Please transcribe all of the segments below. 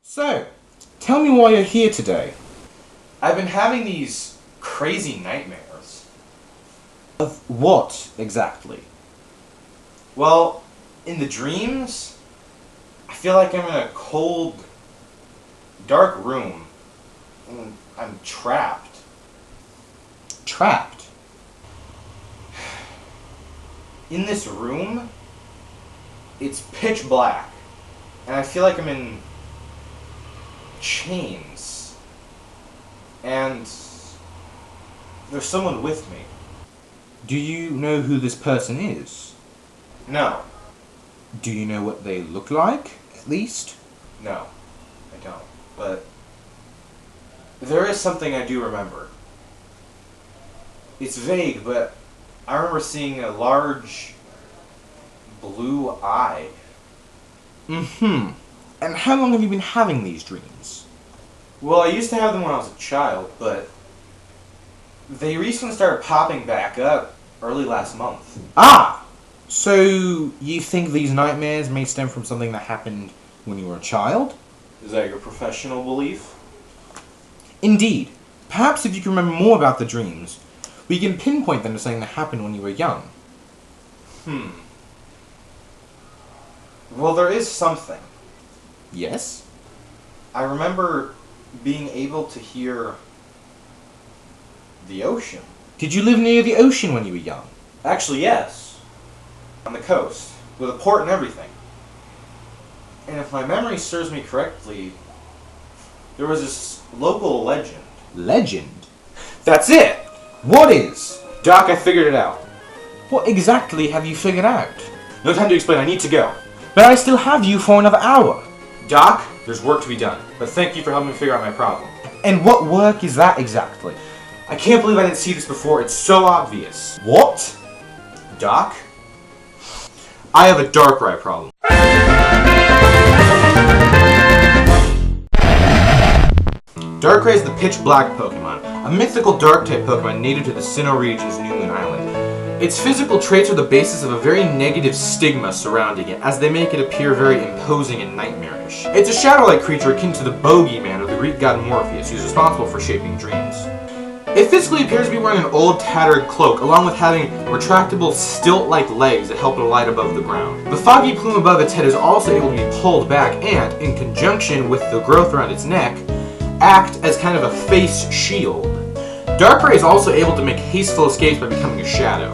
So, tell me why you're here today. I've been having these crazy nightmares. Of what, exactly? Well, in the dreams, I feel like I'm in a cold, dark room, and I'm trapped. Trapped? In this room, it's pitch black, and I feel like I'm in chains, and there's someone with me. Do you know who this person is? No, Do you know what they look like, at least? no, I don't. But there is something I do remember. It's vague, but I remember seeing a large blue eye. Mm-hmm. And how long have you been having these dreams? Well, I used to have them when I was a child, but they recently started popping back up early last month. Ah! So, you think these nightmares may stem from something that happened when you were a child? Is that your professional belief? Indeed. Perhaps if you can remember more about the dreams, we can pinpoint them to something that happened when you were young. Well, there is something. Yes? I remember being able to hear the ocean. Did you live near the ocean when you were young? Actually, yes. On the coast, with a port and everything. And if my memory serves me correctly, there was this local legend. Legend? That's it! What is? Doc, I figured it out. What exactly have you figured out? No time to explain, I need to go. But I still have you for another hour. Doc, there's work to be done, but thank you for helping me figure out my problem. And what work is that exactly? I can't believe I didn't see this before, it's so obvious. What? Doc? I have a Darkrai problem. Darkrai is the pitch black Pokemon, a mythical dark-type Pokemon native to the Sinnoh region's New Moon Island. Its physical traits are the basis of a very negative stigma surrounding it, as they make it appear very imposing and nightmarish. It's a shadow-like creature akin to the bogeyman of the Greek god Morpheus, who's responsible for shaping dreams. It physically appears to be wearing an old, tattered cloak, along with having retractable, stilt-like legs that help it glide above the ground. The foggy plume above its head is also able to be pulled back and, in conjunction with the growth around its neck, act as kind of a face shield. Darkrai is also able to make hasteful escapes by becoming a shadow.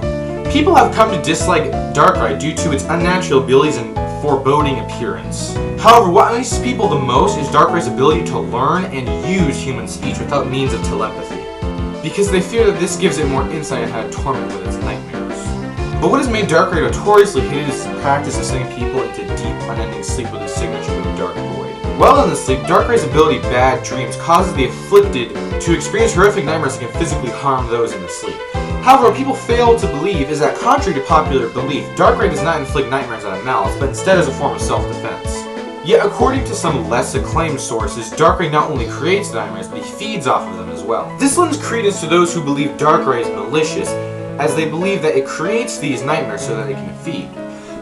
People have come to dislike Darkrai due to its unnatural abilities and foreboding appearance. However, what amazes people the most is Darkrai's ability to learn and use human speech without means of telepathy, because they fear that this gives it more insight on how to torment with its nightmares. But what has made Darkrai notoriously hated is the practice of sending people into deep, unending sleep with a signature of the Dark Void. While in the sleep, Darkrai's ability Bad Dreams causes the afflicted to experience horrific nightmares that can physically harm those in the sleep. However, what people fail to believe is that, contrary to popular belief, Darkrai does not inflict nightmares out of malice, but instead as a form of self-defense. Yet, according to some less acclaimed sources, Darkrai not only creates nightmares, but he feeds off of them as well. This lends credence to those who believe Darkrai is malicious, as they believe that it creates these nightmares so that it can feed.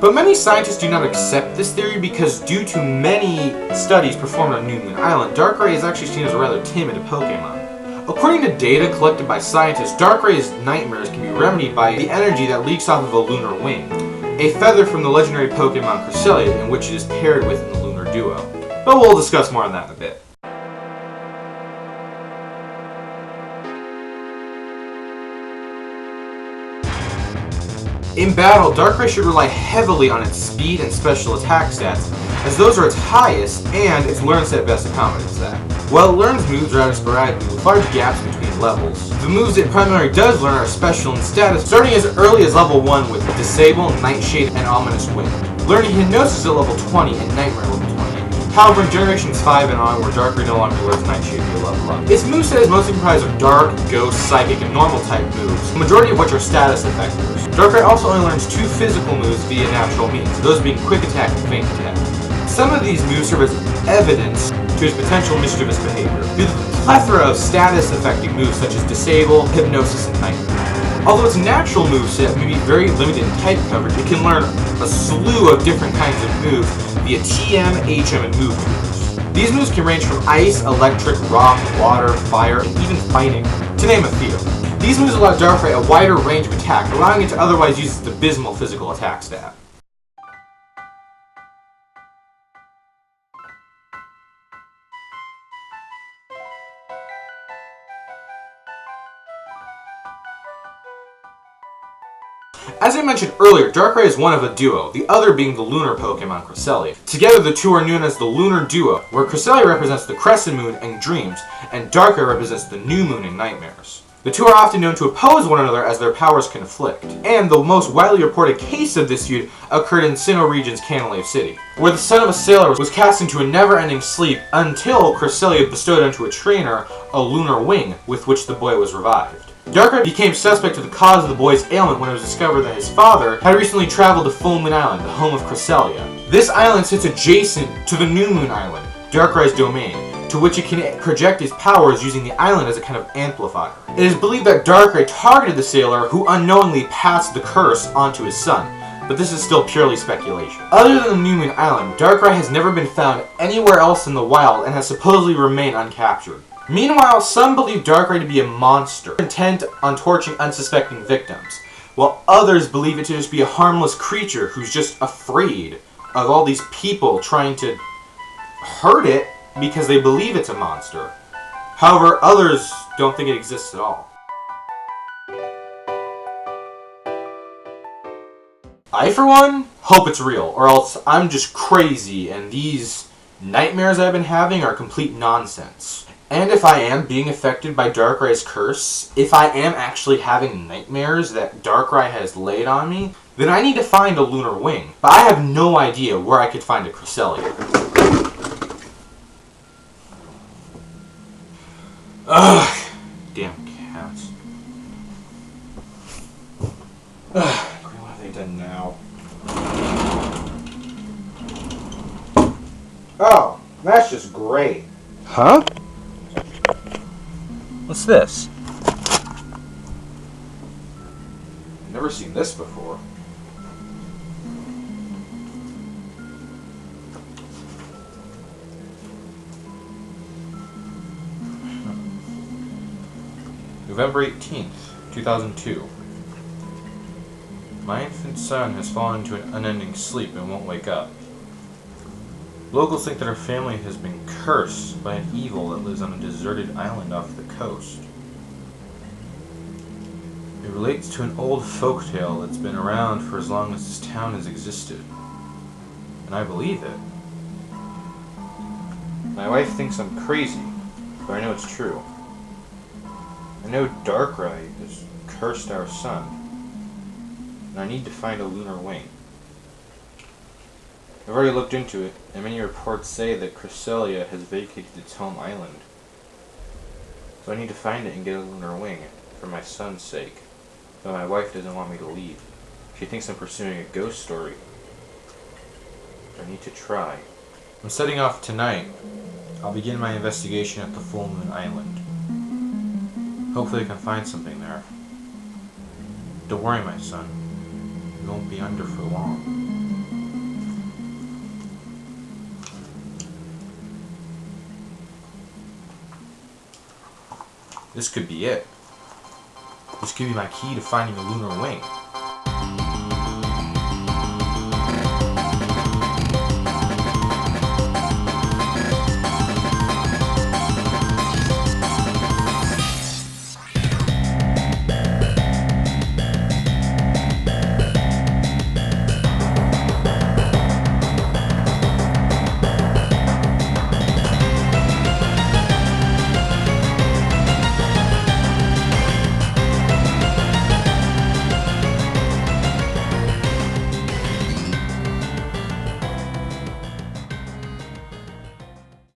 But many scientists do not accept this theory because, due to many studies performed on New Moon Island, Darkrai is actually seen as a rather timid Pokemon. According to data collected by scientists, Darkrai's nightmares can be remedied by the energy that leaks off of a lunar wing, a feather from the legendary Pokemon Cresselia, in which it is paired with in the lunar duo. But we'll discuss more on that in a bit. In battle, Darkrai should rely heavily on its speed and special attack stats, as those are its highest, and its learn set best accommodates that. While it learns moves rather sporadically with large gaps between levels, the moves it primarily does learn are special in status, starting as early as level 1 with Disable, Nightshade, and Ominous Wind, learning Hypnosis at level 20 and Nightmare at level 20. However, in Generations 5 and on, where Darkrai no longer learns Nightshade via level up, its moveset is mostly comprised of Dark, Ghost, Psychic, and Normal type moves, the majority of which are status effectors. Darkrai also only learns 2 physical moves via natural means, those being Quick Attack and Feint Attack. Some of these moves serve as evidence to his potential mischievous behavior, due to the plethora of status-affecting moves such as Disable, Hypnosis, and Nightmare. Although its natural moveset may be very limited in type coverage, it can learn a slew of different kinds of moves via TM, HM, and move tools. These moves can range from ice, electric, rock, water, fire, and even fighting, to name a few. These moves allow Darkrai a wider range of attack, allowing it to otherwise use its abysmal physical attack stat. As I mentioned earlier, Darkrai is one of a duo, the other being the lunar Pokemon Cresselia. Together, the two are known as the Lunar Duo, where Cresselia represents the crescent moon and dreams, and Darkrai represents the new moon and nightmares. The two are often known to oppose one another as their powers conflict, and the most widely reported case of this feud occurred in Sinnoh region's Canalave City, where the son of a sailor was cast into a never-ending sleep until Cresselia bestowed onto a trainer a lunar wing with which the boy was revived. Darkrai became suspect to the cause of the boy's ailment when it was discovered that his father had recently traveled to Full Moon Island, the home of Cresselia. This island sits adjacent to the New Moon Island, Darkrai's domain, to which it can project his powers using the island as a kind of amplifier. It is believed that Darkrai targeted the sailor, who unknowingly passed the curse onto his son, but this is still purely speculation. Other than the New Moon Island, Darkrai has never been found anywhere else in the wild and has supposedly remained uncaptured. Meanwhile, some believe Darkrai to be a monster, intent on torturing unsuspecting victims, while others believe it to just be a harmless creature who's just afraid of all these people trying to hurt it because they believe it's a monster. However, others don't think it exists at all. I, for one, hope it's real, or else I'm just crazy and these nightmares I've been having are complete nonsense. And if I am being affected by Darkrai's curse, if I am actually having nightmares that Darkrai has laid on me, then I need to find a lunar wing. But I have no idea where I could find a Cresselia. Ugh, damn cats. Ugh, what have they done now? Oh, that's just great. Huh? What's this? Never seen this before. November 18th, 2002. My infant son has fallen into an unending sleep and won't wake up. Locals think that our family has been cursed by an evil that lives on a deserted island off the coast. It relates to an old folktale that's been around for as long as this town has existed. And I believe it. My wife thinks I'm crazy, but I know it's true. I know Darkrai has cursed our son, and I need to find a lunar wing. I've already looked into it, and many reports say that Cresselia has vacated its home island. So I need to find it and get a lunar wing, for my son's sake. But my wife doesn't want me to leave. She thinks I'm pursuing a ghost story. But I need to try. I'm setting off tonight. I'll begin my investigation at the Full Moon Island. Hopefully I can find something there. Don't worry, my son. You won't be under for long. This could be it. This could be my key to finding a lunar wing.